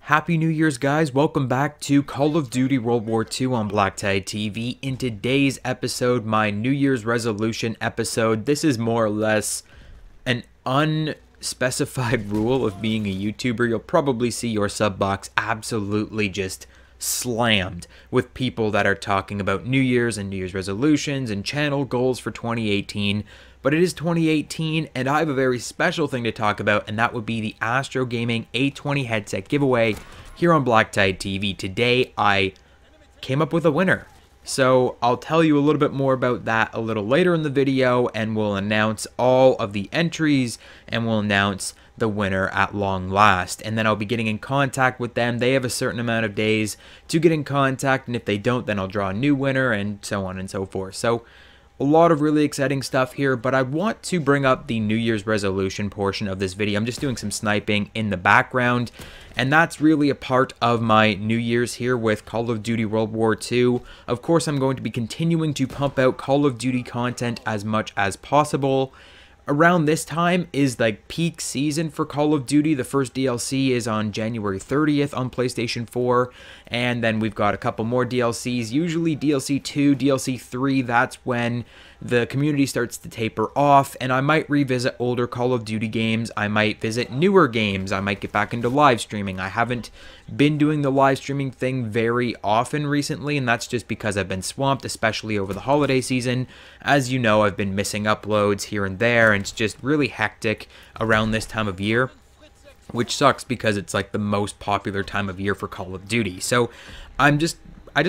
Happy New Year's, guys. Welcome back to Call of Duty World War II on BlackTideTV. In today's episode, my New Year's resolution episode, this is more or less an unspecified rule of being a YouTuber. You'll probably see your sub box absolutely just slammed with people that are talking about New Year's and New Year's resolutions and channel goals for 2018. But it is 2018, and I have a very special thing to talk about, and that would be the ASTRO Gaming A20 headset giveaway here on BlackTideTV. Today, I came up with a winner. So I'll tell you a little bit more about that a little later in the video, and we'll announce all of the entries, and we'll announce the winner at long last. And then I'll be getting in contact with them. They have a certain amount of days to get in contact, and if they don't, then I'll draw a new winner, and so on and so forth. So a lot of really exciting stuff here, but I want to bring up the New Year's resolution portion of this video. I'm just doing some sniping in the background, and that's really a part of my New Year's here with Call of Duty World War II. Of course, I'm going to be continuing to pump out Call of Duty content as much as possible. Around this time is like peak season for Call of Duty. The first DLC is on January 30th on PlayStation 4, and then we've got a couple more DLCs, usually DLC 2, DLC 3, that's when the community starts to taper off, and I might revisit older Call of Duty games, I might visit newer games, I might get back into live streaming. I haven't been doing the live streaming thing very often recently, and that's just because I've been swamped, especially over the holiday season. As you know, I've been missing uploads here and there, and it's just really hectic around this time of year, which sucks because it's like the most popular time of year for Call of Duty. So I just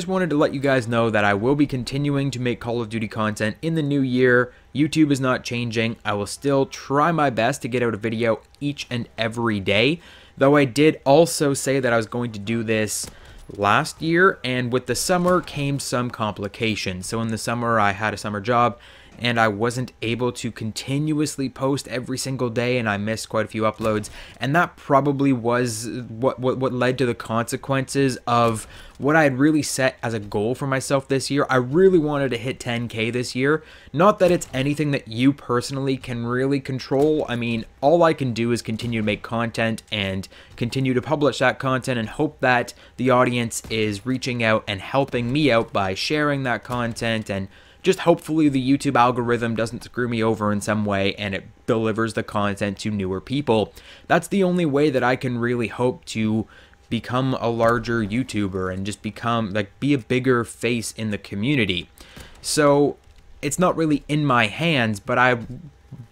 wanted to let you guys know that I will be continuing to make Call of Duty content in the new year. YouTube is not changing. I will still try my best to get out a video each and every day, though I did also say that I was going to do this last year, and with the summer came some complications. So in the summer, I had a summer job, and I wasn't able to continuously post every single day, and I missed quite a few uploads, and that probably was what led to the consequences of what I had really set as a goal for myself this year. I really wanted to hit 10K this year. Not that it's anything that you personally can really control. I mean, all I can do is continue to make content and continue to publish that content and hope that the audience is reaching out and helping me out by sharing that content, and just hopefully the YouTube algorithm doesn't screw me over in some way and it delivers the content to newer people. That's the only way that I can really hope to become a larger YouTuber and just become, like, be a bigger face in the community. So it's not really in my hands, but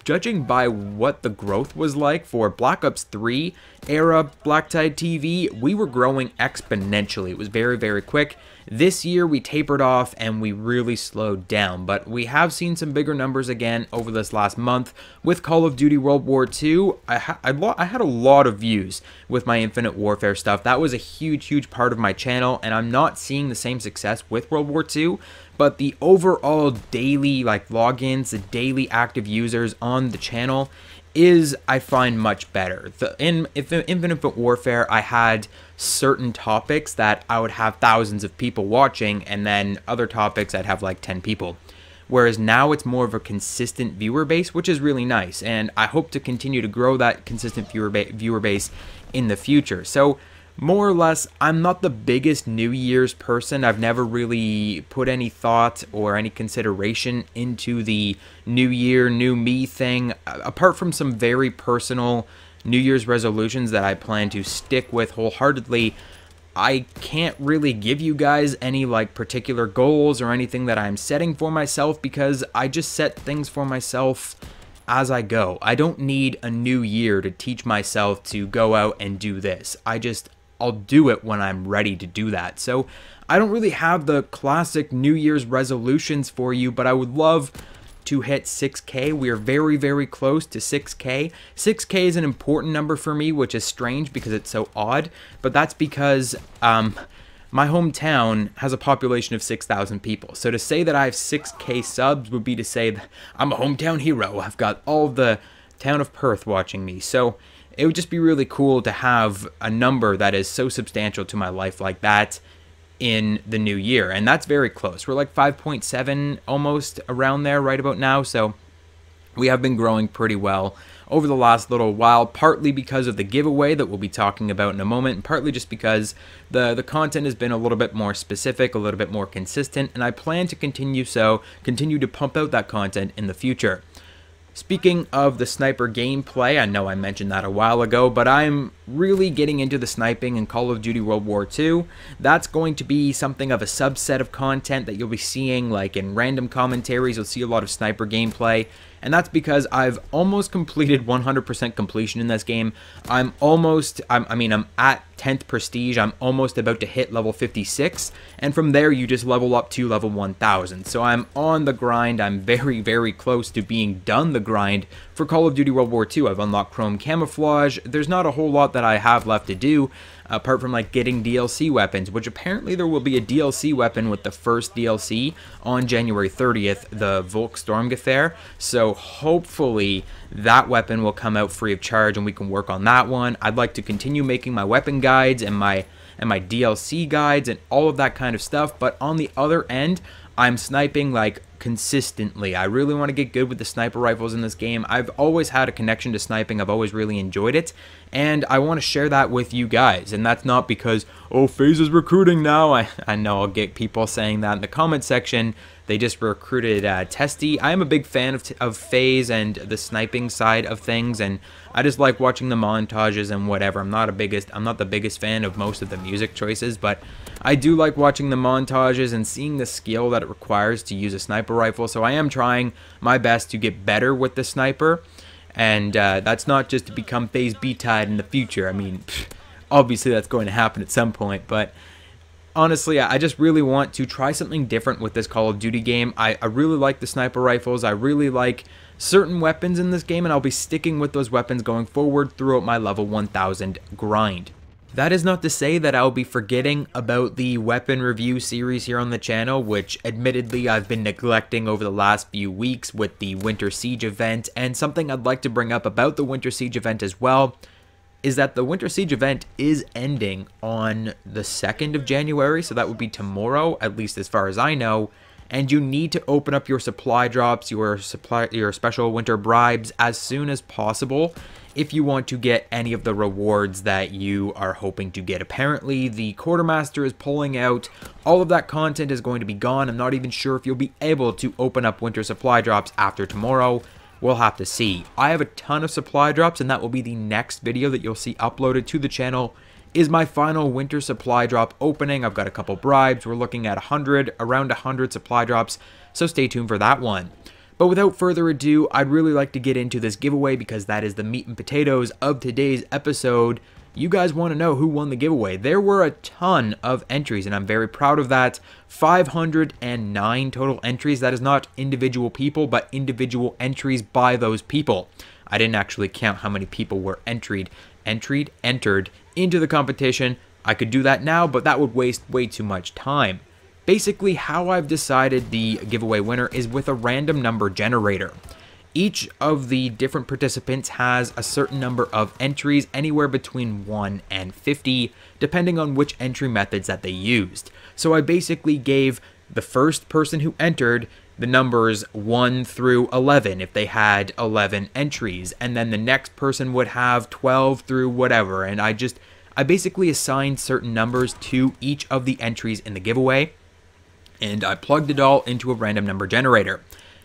judging by what the growth was like for Black Ops 3 era BlackTideTV, we were growing exponentially. It was very, very quick. This year we tapered off and we really slowed down, but we have seen some bigger numbers again over this last month with Call of Duty World War II. I had a lot of views with my Infinite Warfare stuff. That was a huge part of my channel, and I'm not seeing the same success with World War II, but the overall daily logins, the daily active users on the channel is, I find, much better. In Infinite Warfare, I had certain topics that I would have thousands of people watching, and then other topics I'd have like 10 people. Whereas now it's more of a consistent viewer base, which is really nice, and I hope to continue to grow that consistent viewer base in the future. So more or less, I'm not the biggest New Year's person. I've never really put any thought or any consideration into the New Year, New Me thing, apart from some very personal New Year's resolutions that I plan to stick with wholeheartedly. I can't really give you guys any particular goals or anything that I'm setting for myself, because I just set things for myself as I go. I don't need a new year to teach myself to go out and do this. I'll do it when I'm ready to do that. So I don't really have the classic New Year's resolutions for you, but I would love to hit 6K. We are very, very close to 6K. 6K is an important number for me, which is strange because it's so odd, but that's because my hometown has a population of 6,000 people. So to say that I have 6K subs would be to say that I'm a hometown hero. I've got all of the town of Perth watching me. So it would just be really cool to have a number that is so substantial to my life like that in the new year. And that's very close. We're like 5.7 almost around there right about now. So we have been growing pretty well over the last little while, partly because of the giveaway that we'll be talking about in a moment, and partly just because the content has been a little bit more specific, a little bit more consistent, and I plan to continue to pump out that content in the future. Speaking of the sniper gameplay, I know I mentioned that a while ago, but I'm really getting into the sniping in Call of Duty World War II. That's going to be something of a subset of content that you'll be seeing, like in random commentaries, you'll see a lot of sniper gameplay, and that's because I've almost completed 100% completion in this game. I'm at 10th prestige, I'm almost about to hit level 56, and from there you just level up to level 1000. So I'm on the grind, I'm very, very close to being done the grind for Call of Duty World War II. I've unlocked Chrome Camouflage, there's not a whole lot that I have left to do, apart from like getting DLC weapons, which apparently there will be a DLC weapon with the first DLC on January 30th, the Volk Stormgewehr, so hopefully that weapon will come out free of charge and we can work on that one. I'd like to continue making my weapon guides and my DLC guides and all of that kind of stuff, but on the other end, I'm sniping like consistently. I really want to get good with the sniper rifles in this game. I've always had a connection to sniping. I've always really enjoyed it, and I want to share that with you guys. And that's not because, oh, FaZe is recruiting now. I know I'll get people saying that in the comment section. They just recruited Testy. I am a big fan of FaZe and the sniping side of things, and I just like watching the montages and whatever. I'm not the biggest fan of most of the music choices, but I do like watching the montages and seeing the skill that it requires to use a sniper rifle. So I am trying my best to get better with the sniper, and that's not just to become FaZe BTide in the future. I mean, obviously that's going to happen at some point, but honestly, I just really want to try something different with this Call of Duty game. I really like the sniper rifles. I really like certain weapons in this game, and I'll be sticking with those weapons going forward throughout my level 1000 grind. That is not to say that I'll be forgetting about the weapon review series here on the channel, which admittedly I've been neglecting over the last few weeks with the Winter Siege event, and something I'd like to bring up about the Winter Siege event as well is that the Winter Siege event is ending on the 2nd of January, so that would be tomorrow, at least as far as I know, and you need to open up your supply drops, your special winter bribes as soon as possible if you want to get any of the rewards that you are hoping to get. Apparently, the Quartermaster is pulling out. All of that content is going to be gone. I'm not even sure if you'll be able to open up winter supply drops after tomorrow. We'll have to see. I have a ton of supply drops, and that will be the next video that you'll see uploaded to the channel, is my final winter supply drop opening. I've got a couple bribes. We're looking at around 100 supply drops, so stay tuned for that one. But without further ado, I'd really like to get into this giveaway because that is the meat and potatoes of today's episode. You guys want to know who won the giveaway. There were a ton of entries, and I'm very proud of that. 509 total entries. That is not individual people, but individual entries by those people. I didn't actually count how many people were entered into the competition. I could do that now, but that would waste way too much time. Basically, how I've decided the giveaway winner is with a random number generator. Each of the different participants has a certain number of entries, anywhere between 1 and 50, depending on which entry methods that they used. So I basically gave the first person who entered the numbers 1 through 11 if they had 11 entries, and then the next person would have 12 through whatever, and I basically assigned certain numbers to each of the entries in the giveaway, and I plugged it all into a random number generator.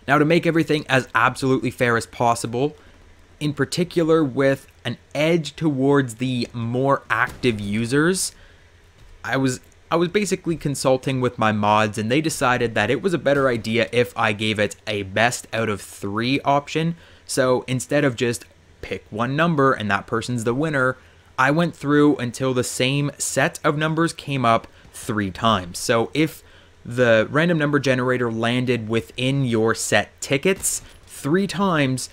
Now, to make everything as absolutely fair as possible, in particular with an edge towards the more active users, I was basically consulting with my mods, and they decided that it was a better idea if I gave it a best out of 3 option. So instead of just pick one number and that person's the winner, I went through until the same set of numbers came up 3 times. So if the random number generator landed within your set tickets 3 times,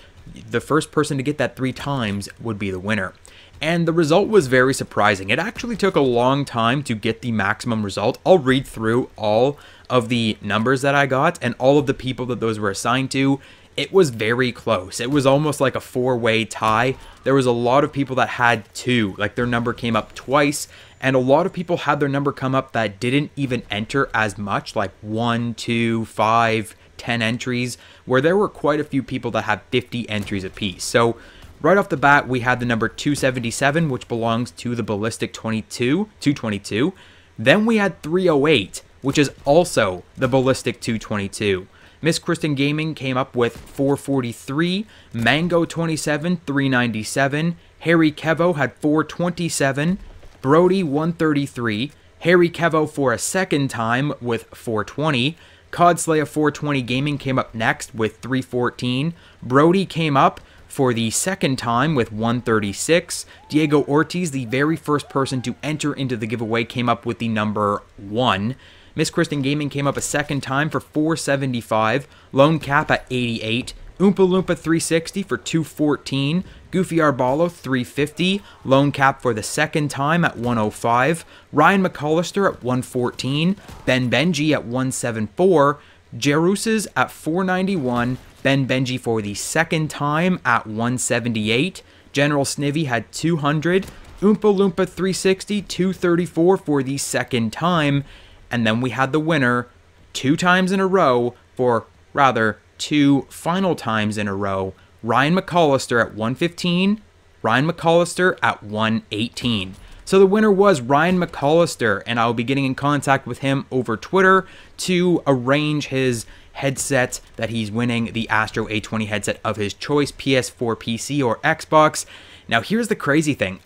the first person to get that 3 times would be the winner. And the result was very surprising. It actually took a long time to get the maximum result. I'll read through all of the numbers that I got and all of the people that those were assigned to. It was very close. It was almost like a 4-way tie. There was a lot of people that had 2, like their number came up twice, and a lot of people had their number come up that didn't even enter as much, like 1, 2, 5, 10 entries, where there were quite a few people that had 50 entries apiece. So Right off the bat, we had the number 277, which belongs to the Ballistic 222. Then we had 308, which is also the Ballistic 222. Miss Kristen Gaming came up with 443, Mango 27, 397, Harry Kevo had 427, Brody 133, Harry Kevo for a second time with 420, CoD Slayer 420 Gaming came up next with 314, Brody came up for the second time with 136, Diego Ortiz, the very first person to enter into the giveaway, came up with the number 1, Miss Kristen Gaming came up a second time for 475, Lone Cap at 88, Oompa Loompa 360 for 214, Goofy Arbalo 350, Lone Cap for the second time at 105, Ryan McAllister at 114, Ben Benji at 174, Jerus's at 491, Ben Benji for the second time at 178, General Snivy had 200, Oompa Loompa 360 234 for the second time, and then we had the winner 2 times in a row, for rather 2 final times in a row, Ryan McAllister at 115, Ryan McAllister at 118. So the winner was Ryan McAllister, and I'll be getting in contact with him over Twitter to arrange his headset that he's winning, the ASTRO A20 headset of his choice, PS4, PC, or Xbox. Now here's the crazy thing.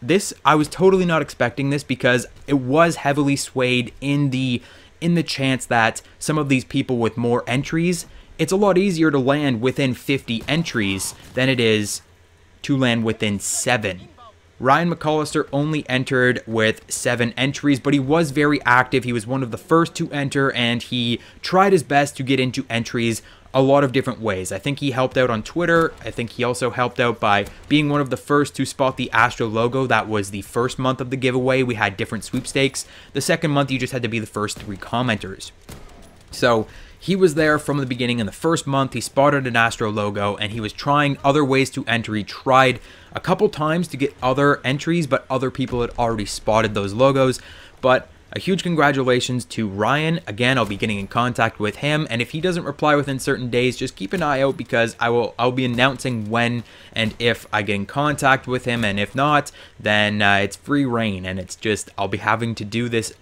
I was totally not expecting this, because it was heavily swayed in the chance that some of these people with more entries, it's a lot easier to land within 50 entries than it is to land within 7. Ryan McAllister only entered with 7 entries, but he was very active. He was one of the first to enter, and he tried his best to get into entries a lot of different ways. I think he helped out on Twitter. I think he also helped out by being one of the first to spot the ASTRO logo. That was the first month of the giveaway. We had different sweepstakes. The second month, you just had to be the first 3 commenters. So he was there from the beginning. In the first month, he spotted an ASTRO logo, and he was trying other ways to enter. He tried a couple times to get other entries, but other people had already spotted those logos. But a huge congratulations to Ryan. Again, I'll be getting in contact with him, and if he doesn't reply within certain days, just keep an eye out, because I'll be announcing when and if I get in contact with him, and if not, then it's free reign, and it's just, I'll be having to do this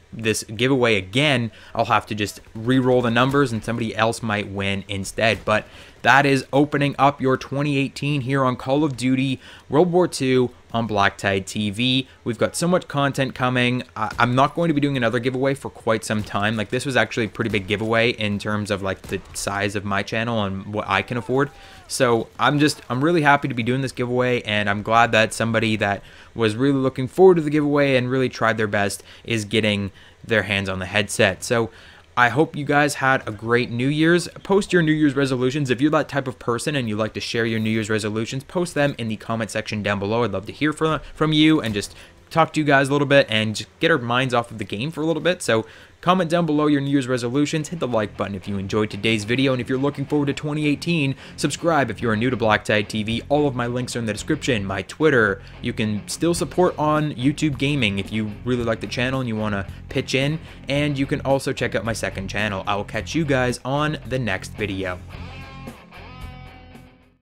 giveaway again. I'll have to just re-roll the numbers, and somebody else might win instead. But that is opening up your 2018 here on Call of Duty World War II on BlackTideTV. We've got so much content coming. I'm not going to be doing another giveaway for quite some time. Like, this was actually a pretty big giveaway in terms of like the size of my channel and what I can afford. So I'm really happy to be doing this giveaway, and I'm glad that somebody that was really looking forward to the giveaway and really tried their best is getting their hands on the headset. So I hope you guys had a great New Year's. Post your New Year's resolutions. If you're that type of person and you like to share your New Year's resolutions, post them in the comment section down below. I'd love to hear from you and just talk to you guys a little bit and just get our minds off of the game for a little bit. So comment down below your New Year's resolutions. Hit the like button if you enjoyed today's video, and if you're looking forward to 2018, subscribe if you are new to BlackTideTV. All of my links are in the description. My Twitter. You can still support on YouTube Gaming if you really like the channel and you want to pitch in, and you can also check out my second channel. I will catch you guys on the next video.